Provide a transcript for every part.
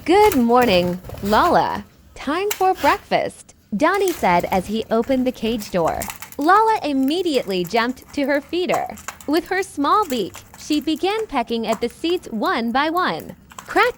Good morning, Lala. Time for breakfast, Donnie said as he opened the cage door. Lala immediately jumped to her feeder. With her small beak, she began pecking at the seeds one by one. Crack ...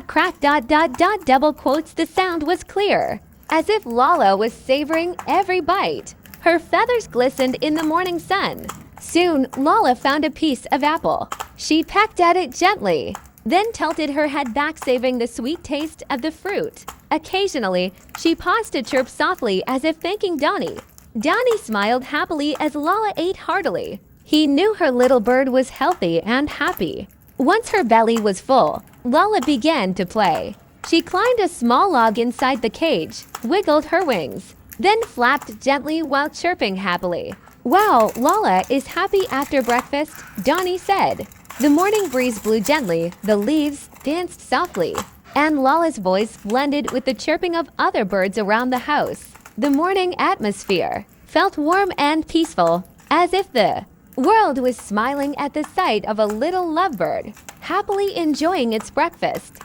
crack ... double quotes. The sound was clear, as if Lala was savoring every bite. Her feathers glistened in the morning sun. Soon, Lala found a piece of apple. She pecked at it gently, then tilted her head back, savoring the sweet taste of the fruit. Occasionally, she paused to chirp softly as if thanking Donnie. Donnie smiled happily as Lala ate heartily. He knew her little bird was healthy and happy. Once her belly was full, Lala began to play. She climbed a small log inside the cage, wiggled her wings, then flapped gently while chirping happily. "Wow, Lala is happy after breakfast," Donnie said. The morning breeze blew gently, the leaves danced softly, and Lala's voice blended with the chirping of other birds around the house. The morning atmosphere felt warm and peaceful, as if the world was smiling at the sight of a little lovebird, happily enjoying its breakfast.